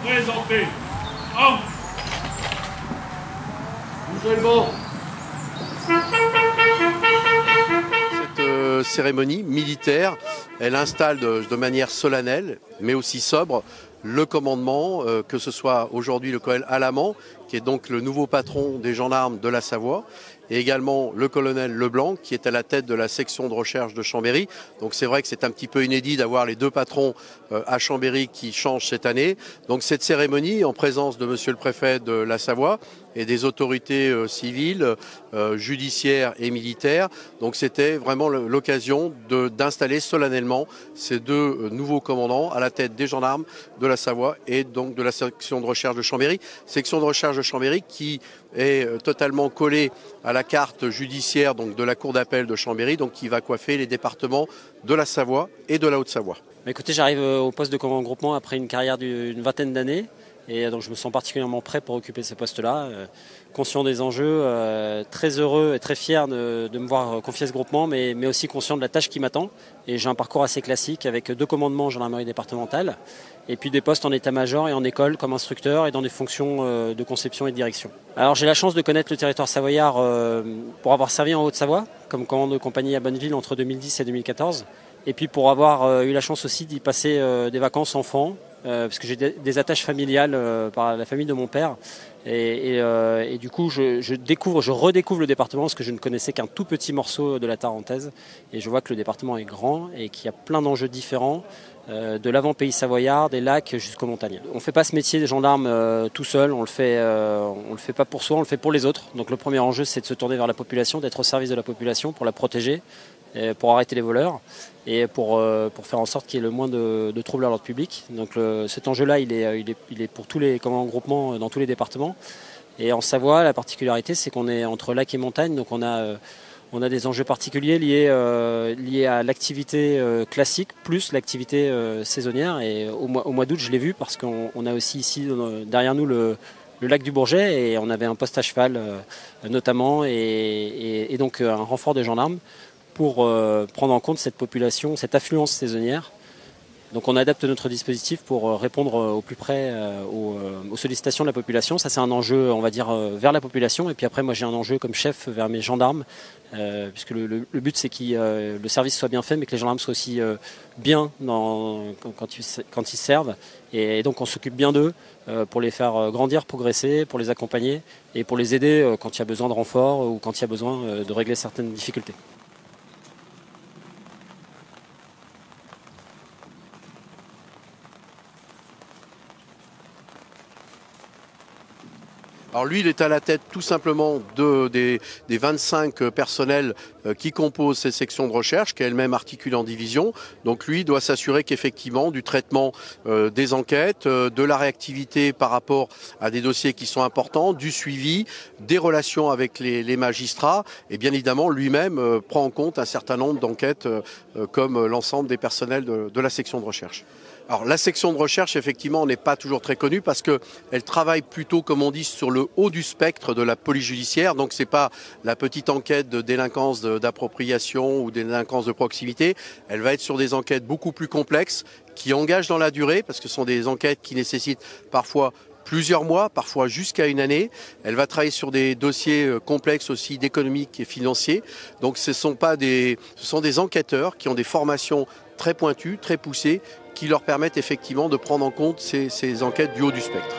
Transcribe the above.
présenter en... Bougez le banc. Cette cérémonie militaire, elle installe de manière solennelle, mais aussi sobre, le commandement, que ce soit aujourd'hui le colonel Alamand, qui est donc le nouveau patron des gendarmes de la Savoie, et également le colonel Leblanc, qui est à la tête de la section de recherche de Chambéry. Donc c'est vrai que c'est un petit peu inédit d'avoir les deux patrons à Chambéry qui changent cette année. Donc cette cérémonie, en présence de monsieur le préfet de la Savoie et des autorités civiles, judiciaires et militaires, donc c'était vraiment l'occasion d'installer solennellement ces deux nouveaux commandants à la tête des gendarmes de la Savoie et donc de la section de recherche de Chambéry. Section de recherche de Chambéry qui est totalement collée à la carte judiciaire donc de la cour d'appel de Chambéry, donc qui va coiffer les départements de la Savoie et de la Haute-Savoie. Écoutez, j'arrive au poste de commandant de groupement après une carrière d'une vingtaine d'années et donc je me sens particulièrement prêt pour occuper ce poste-là, conscient des enjeux, très heureux et très fier de me voir confier ce groupement, mais aussi conscient de la tâche qui m'attend. Et j'ai un parcours assez classique avec 2 commandements en gendarmerie départementale et puis des postes en état-major et en école comme instructeur et dans des fonctions de conception et de direction. Alors j'ai la chance de connaître le territoire savoyard pour avoir servi en Haute-Savoie comme commandant de compagnie à Bonneville entre 2010 et 2014. Et puis pour avoir eu la chance aussi d'y passer des vacances enfants, parce que j'ai des attaches familiales par la famille de mon père. Et du coup, je redécouvre le département parce que je ne connaissais qu'un tout petit morceau de la Tarentaise. Et je vois que le département est grand et qu'il y a plein d'enjeux différents, de l'avant-pays savoyard, des lacs jusqu'aux montagnes. On ne fait pas ce métier des gendarmes tout seul, on le fait pas pour soi, on le fait pour les autres. Donc le premier enjeu, c'est de se tourner vers la population, d'être au service de la population pour la protéger, pour arrêter les voleurs et pour faire en sorte qu'il y ait le moins de troubles à l'ordre public. Donc cet enjeu-là, il est pour tous les commandants de groupement dans tous les départements. Et en Savoie, la particularité, c'est qu'on est entre lac et montagne, donc on a des enjeux particuliers liés à l'activité classique plus l'activité saisonnière. Et au mois d'août, je l'ai vu parce qu'on a aussi ici derrière nous le lac du Bourget et on avait un poste à cheval notamment et donc un renfort de gendarmes pour prendre en compte cette population, cette affluence saisonnière. Donc on adapte notre dispositif pour répondre au plus près aux sollicitations de la population. Ça c'est un enjeu, on va dire, vers la population. Et puis après, moi j'ai un enjeu comme chef vers mes gendarmes, puisque le but c'est que le service soit bien fait, mais que les gendarmes soient aussi bien quand ils servent. Et donc on s'occupe bien d'eux pour les faire grandir, progresser, pour les accompagner et pour les aider quand il y a besoin de renfort ou quand il y a besoin de régler certaines difficultés. Alors lui, il est à la tête tout simplement des 25 personnels qui composent ces sections de recherche, qui est elle-même articulée en division. Donc lui doit s'assurer qu'effectivement du traitement des enquêtes, de la réactivité par rapport à des dossiers qui sont importants, du suivi, des relations avec les magistrats et bien évidemment lui-même prend en compte un certain nombre d'enquêtes comme l'ensemble des personnels de la section de recherche. Alors la section de recherche, effectivement, n'est pas toujours très connue parce qu'elle travaille plutôt, comme on dit, sur le haut du spectre de la police judiciaire. Donc c'est pas la petite enquête de délinquance d'appropriation ou délinquance de proximité. Elle va être sur des enquêtes beaucoup plus complexes qui engagent dans la durée parce que ce sont des enquêtes qui nécessitent parfois plusieurs mois, parfois jusqu'à une année. Elle va travailler sur des dossiers complexes aussi d'économique et financier. Donc ce sont des enquêteurs qui ont des formations très pointues, très poussées, qui leur permettent effectivement de prendre en compte ces enquêtes du haut du spectre.